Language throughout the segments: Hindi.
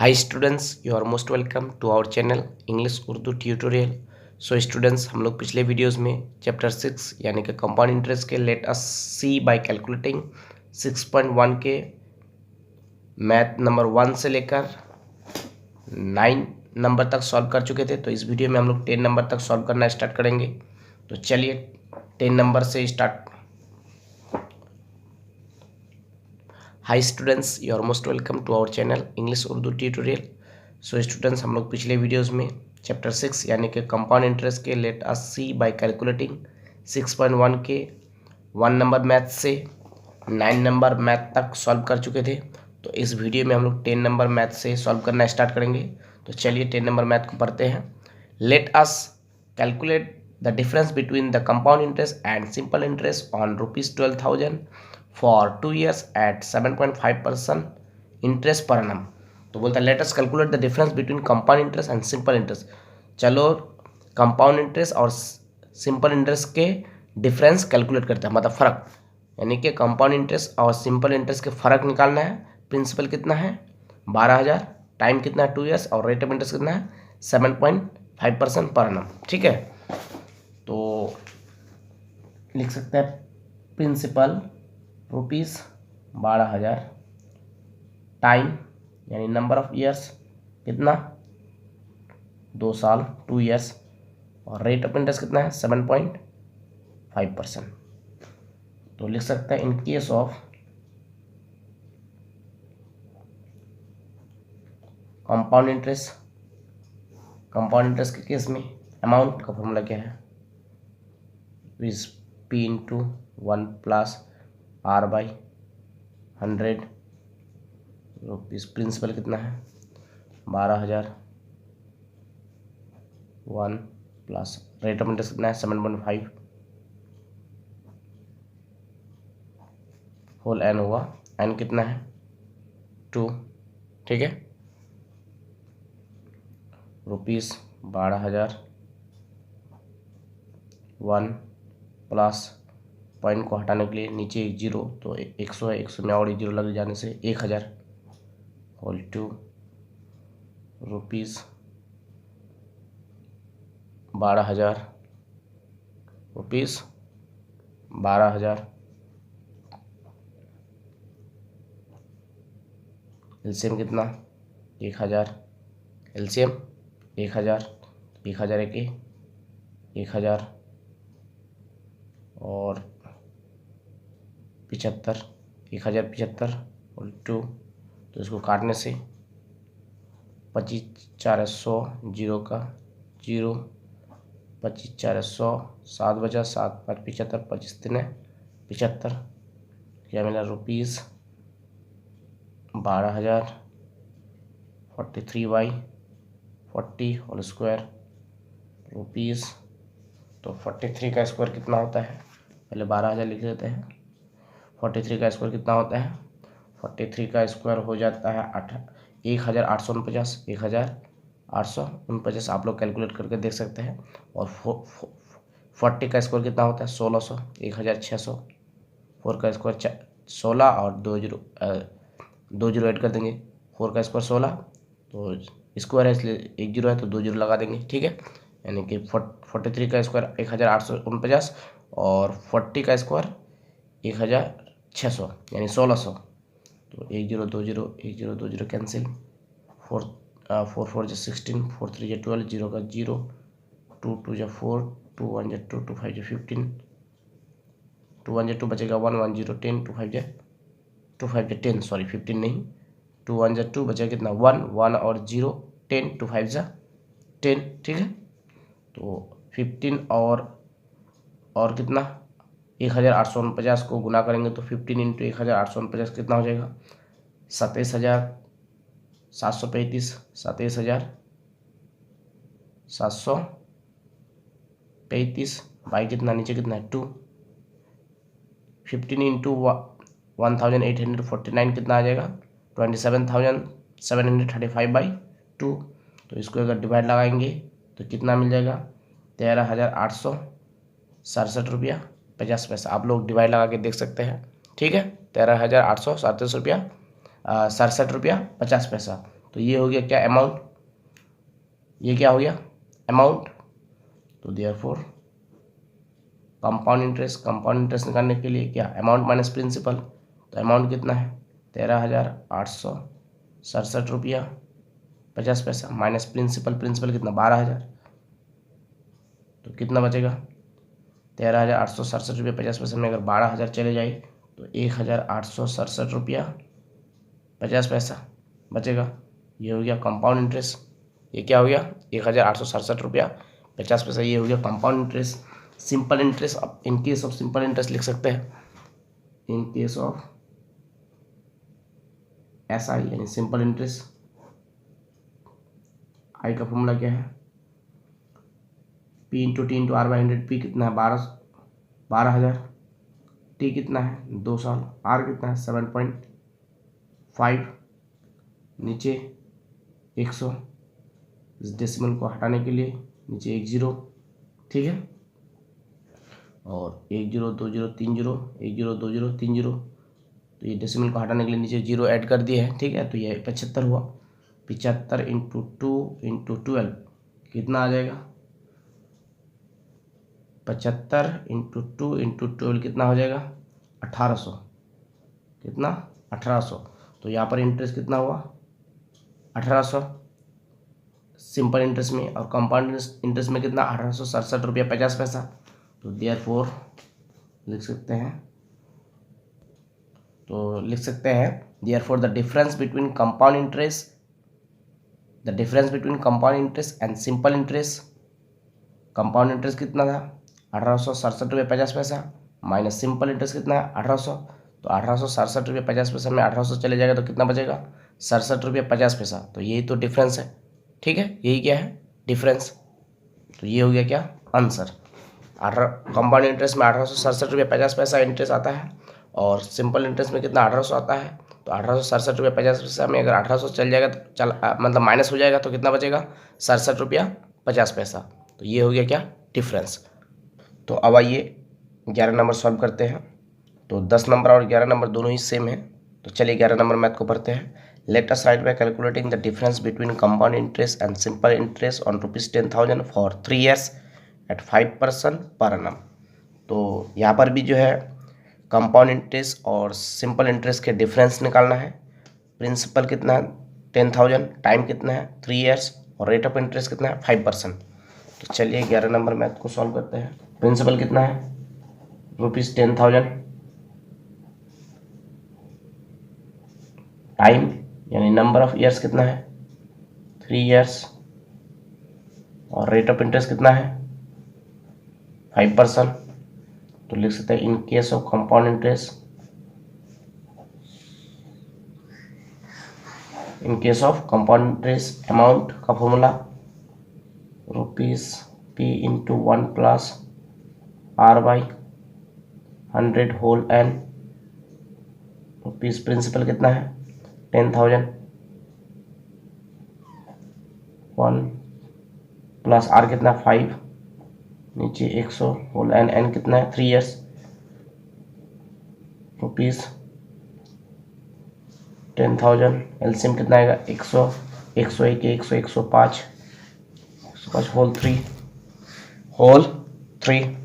Hi students, you are most welcome to our channel English Urdu tutorial. So students, हम लोग पिछले वीडियोस में चैप्टर 6 यानी कि कंपाउंड इंटरेस्ट के let us see by calculating 6.1 के मैथ नंबर 1 से लेकर 9 नंबर तक सॉल्व कर चुके थे। तो इस वीडियो में हम लोग 10 नंबर तक सॉल्व करना स्टार्ट करेंगे। तो चलिए 10 नंबर से start. Hi students, you are most welcome to our channel English Urdu tutorial. So students, हम लोग पिछले वीडियोस में चैप्टर 6 यानी कि कंपाउंड इंटरेस्ट के let us see by calculating 6.1 के 1 नंबर मैथ से 9 नंबर मैथ तक सॉल्व कर चुके थे। तो इस वीडियो में हम लोग 10 नंबर मैथ से सॉल्व करना स्टार्ट करेंगे। तो चलिए 10 नंबर मैथ को पढ़ते हैं। Let us calculate the difference between the compound interest and simple interest on ₹12,000 for 2 years at 7.5% interest पर annum। तो बोलता है let us calculate the difference between compound interest and simple interest. चलो कंपाउंड इंटरेस्ट और सिंपल इंटरेस्ट के डिफरेंस कैलकुलेट करते हैं, मतलब फ़र्क, यानी कि कंपाउंड इंटरेस्ट और सिंपल इंटरेस्ट के फ़र्क निकालना है। प्रिंसिपल कितना है 12,000, टाइम कितना है 2 years और रेट ऑफ इंटरेस्ट कितना है 7.5% पर annum। ठीक है, तो लिख सकते हैं प्रिंसिपल ₹12,000, टाइम यानी नंबर ऑफ ईयर्स कितना 2 साल 2 years और रेट ऑफ इंटरेस्ट कितना है 7.5%। तो लिख सकते हैं in case of compound interest के केस में अमाउंट का फॉर्मूला क्या है, is P into 1 plus R/100 rupees. Principal कितना है 12,000, 1 प्लस रेट ऑफ इंटरेस्ट कितना है 7.5 होल एन हुआ, एन कितना है 2। ठीक है, ₹12,000, 1 प्लस पॉइंट को हटाने के लिए नीचे एक जीरो, तो 100 है, 100 में और एक जीरो लग जाने से 1,000 होल 2 रुपीज़ 12,000 रुपीज़ 12,000। एलसीएम कितना 1,000, एलसीएम 1,000, 1,000 एक 1,000 और 75, 1,075 और 2, तो इसको काटने से 25 4 100 जीरो का जीरो, 25 4 100 7 बचा 7 5 75, 25 3 75, क्या मिला ₹12,000 43/40 होल स्क्वायर रुपीज़। तो 43 का स्क्वायर कितना होता है, पहले 12,000 लिख लेते हैं। 43 का स्क्वायर कितना होता है, 43 का स्क्वायर हो जाता है 1,849, 1,849 आप लोग कैलकुलेट करके देख सकते हैं। और 40 का स्क्वायर कितना होता है 1,600, 1,600। 4 का स्क्वायर 16 और 2 जीरो ऐड कर देंगे। 4 का स्क्वायर 16, तो स्क्वायर है इसलिए एक जीरो है तो 2 जीरो लगा देंगे। ठीक है, यानी कि 43 का स्क्वायर 1,849 और 40 का स्क्वायर 1,600 यानी 1,600। तो 1 zero 2 zero 1 zero 2 zero cancel, 4 4 जा 16, 4 3 जा 12, जीरो का जीरो, 2 2 जा 4, 2 1 जा 2, 2 5 जा 15, 2 1 जा 2 बचेगा 1 1 0 10, 2 5 जा 10, सॉरी 15 नहीं, 2 1 जा 2 बचेगा कितना 1 1 और 0 10, 2 5 जा 10। ठीक है, तो 15 और कितना 1,849 को गुना करेंगे तो 15 इंटू 1,849 कितना हो जाएगा 27,735, 27,735 बाई कितना नीचे कितना है 2। 15 इंटू 1,849 कितना आ जाएगा 27,735/2। तो इसको अगर डिवाइड लगाएंगे तो कितना मिल जाएगा 13,867 रुपया 50 पैसा। आप लोग डिवाइड लगा के देख सकते हैं। ठीक है, 13,837 रुपया 67 रुपया 50 पैसा। तो ये हो गया क्या, अमाउंट। ये क्या हो गया, अमाउंट। तो देयरफॉर कंपाउंड इंटरेस्ट निकालने के लिए क्या, अमाउंट माइनस प्रिंसिपल। तो अमाउंट कितना है, 13,867 रुपया 50 पैसा माइनस प्रिंसिपल कितना, 12,000। तो कितना बचेगा, 13,867 रुपया 50 पैसा में अगर 12,000 चले जाए तो 1,867 रुपया 50 पैसा बचेगा। ये हो गया कंपाउंड इंटरेस्ट। ये क्या हो गया, 1,867 रुपया 50 पैसा, ये हो गया कंपाउंड इंटरेस्ट। सिंपल इंटरेस्ट, अब इन केस ऑफ सिंपल इंटरेस्ट लिख सकते हैं, इन केस ऑफ SI यानी सिंपल इंटरेस्ट, आई का फॉर्मूला क्या है, P into T into R/100। P कितना है, 12,000। T कितना है, 2 साल। R कितना है, 7.5। नीचे 100, इस डेसिमल को हटाने के लिए नीचे 1 0, ठीक है। और 1 0 2 0 3 0, 1 0 2 0 3 0, तो ये डेसिमल को हटाने के लिए नीचे 0 ऐड कर दिए हैं, ठीक है। तो ये 75 हुआ। 75 इंटू 2 इंटू 12 कितना आ जाएगा, 75 इंटू 2 इंटू 12 कितना हो जाएगा, 1800। कितना, 1800। तो यहाँ पर इंटरेस्ट कितना हुआ, 1800 सिंपल इंटरेस्ट में, और कंपाउंड इंटरेस्ट में कितना, 1867 रुपया 50 पैसा। तो देयरफॉर लिख सकते हैं, therefore the difference between compound interest and simple interest. Compound interest कितना था, 1867 रुपये 50 पैसा माइनस सिंपल इंटरेस्ट कितना है, 1800। तो 1867 रुपये 50 पैसा में 1800 चले जाएगा तो कितना बचेगा, 67 रुपये 50 पैसा। तो यही तो डिफरेंस है, ठीक है, यही क्या है, डिफरेंस। तो ये हो गया क्या, आंसर। कंपाउंड इंटरेस्ट में 1867 रुपये 50 पैसा इंटरेस्ट आता है, और सिंपल इंटरेस्ट में कितना, 1800 आता है। तो 1867 रुपये 50 पैसा में अगर 1800 चल जाएगा तो मतलब माइनस हो जाएगा, तो कितना बचेगा, 67 रुपया 50 पैसा। तो ये हो गया क्या, डिफरेंस। तो अब आइए 11 नंबर सॉल्व करते हैं। तो 10 नंबर और 11 नंबर दोनों ही सेम है। तो चलिए 11 नंबर मैथ को पढ़ते हैं। Let us write by calculating the difference between compound interest and simple interest on ₹10,000 for 3 years at 5% per annum। तो यहाँ पर भी जो है कंपाउंड इंटरेस्ट और सिंपल इंटरेस्ट के डिफरेंस निकालना है। प्रिंसिपल कितना है, 10,000, टाइम कितना है, 3 years, और रेट ऑफ इंटरेस्ट कितना है, 5%। तो चलिए 11 नंबर मैथ को सॉल्व करते हैं। प्रिंसिपल कितना है, ₹10,000, टाइम यानी नंबर ऑफ ईयर्स कितना है, 3 years, और रेट ऑफ इंटरेस्ट कितना है, 5%। तो लिख सकते हैं in case of compound interest, amount का formula ₹P into 1 plus R/100 whole n। Rupees principal कितना है, 10,000, 1 प्लस R कितना, 5, नीचे 100 होल n कितना है, 3 years, ₹10,000। एलसीएम कितना आएगा, 100, 101, 100, 105 होल 3।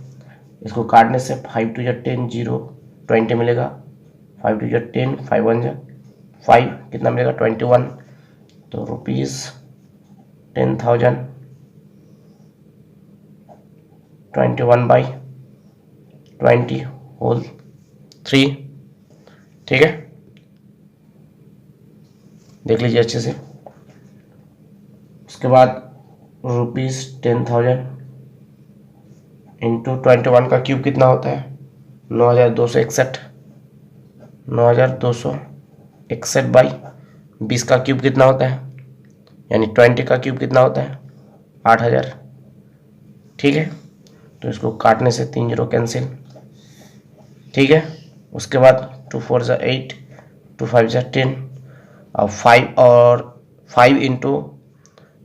इसको काटने से 5 2 10, 0 20 मिलेगा, 5 2 10, 5 1 5 कितना मिलेगा, 21। तो ₹10,000 21/20 होल 3, ठीक है, देख लीजिए अच्छे से। उसके बाद ₹10,000 इंटू 21 का क्यूब कितना होता है, 9,261, 9,261/20 का क्यूब कितना होता है, यानी 20 का क्यूब कितना होता है, 8,000, ठीक है। तो इसको काटने से 3 0 कैंसिल, ठीक है। उसके बाद 2 4 8, 2 5 10, और 5 इंटू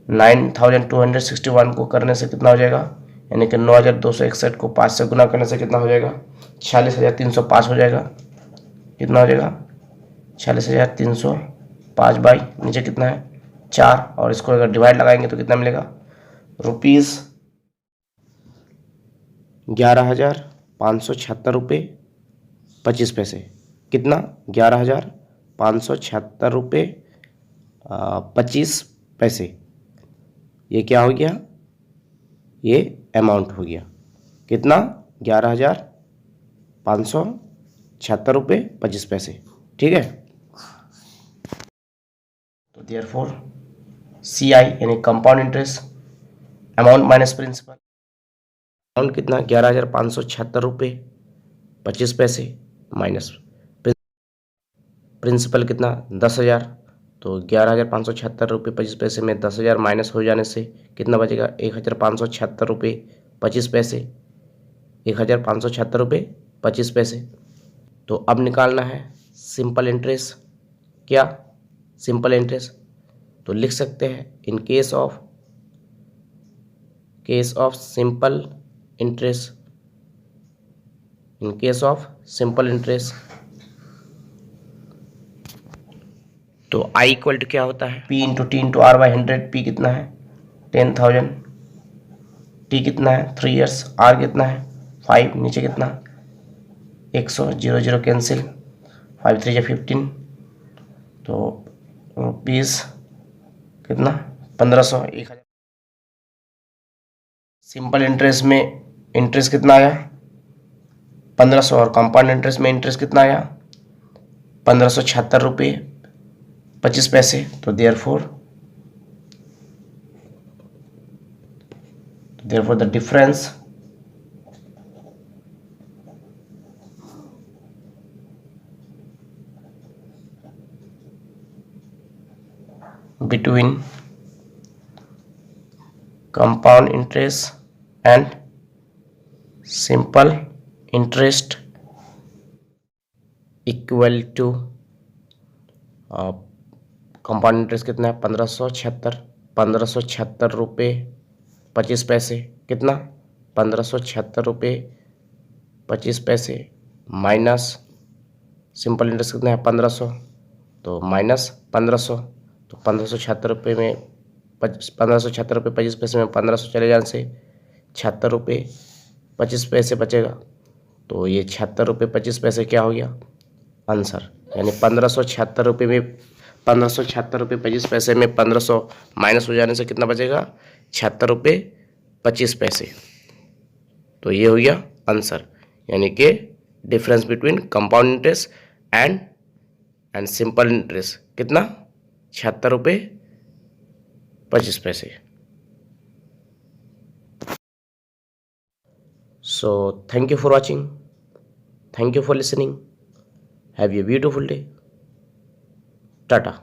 9,261 को करने से कितना हो जाएगा, यानी कि 9,261 को 5 से गुना करने से कितना हो जाएगा, 46,305 हो जाएगा। कितना हो जाएगा, 46,305 बाई नीचे कितना है, 4 और इसको अगर डिवाइड लगाएंगे तो कितना मिलेगा, रुपीज़ 11,576 रुपये 25 पैसे। कितना, 11,576 रुपये 25 पैसे। ये क्या हो गया, ये अमाउंट हो गया कितना, 11,576 रुपये 25 पैसे। ठीक है, तो देयरफॉर CI यानी compound interest, amount minus principal, amount कितना, 11,576 रुपये 25 पैसे माइनस प्रिंसिपल कितना, 10,000। तो 11,576 रुपये 25 पैसे में 10,000 माइनस हो जाने से कितना बचेगा, 1,576 रुपये 25 पैसे। 1,576 रुपये 25 पैसे। तो अब निकालना है सिंपल इंटरेस्ट। क्या, सिंपल इंटरेस्ट, तो लिख सकते हैं in case of simple interest, in case of simple interest, तो I इक्वल टू क्या होता है, P into T into R by 100। P कितना है, 10,000। T कितना है, 3 years। R कितना है, 5। नीचे कितना, 100, 0 0 कैंसिल, 5 3 15। तो रुपीज़ कितना, 1500, 1000। सिंपल इंटरेस्ट में इंटरेस्ट कितना आया, 1500, और कंपाउंड इंटरेस्ट में इंटरेस्ट कितना आया, 1576 रुपये 25 पैसे। तो therefore the difference between compound interest and simple interest equal to, compound interest कितना है, 1576 रुपये 25 पैसे। कितना, 1576 रुपये 25 पैसे माइनस सिंपल इंटरेस्ट कितना है, 1500। तो माइनस 1500, तो 1576 रुपये में 1576 रुपये 25 पैसे में 1500 चले जाने से 76 रुपये 25 पैसे बचेगा। तो ये 76 रुपये 25 पैसे क्या हो गया, आंसर। यानी 1576 रुपये में 1576 रुपये 25 पैसे में 1500 माइनस हो जाने से कितना बचेगा, 76 रुपये 25 पैसे। तो ये हो गया आंसर, यानी कि difference between compound interest and simple interest कितना, 76 रुपये 25 पैसे। So thank you for watching. Thank you for listening. Have a beautiful day. Tata.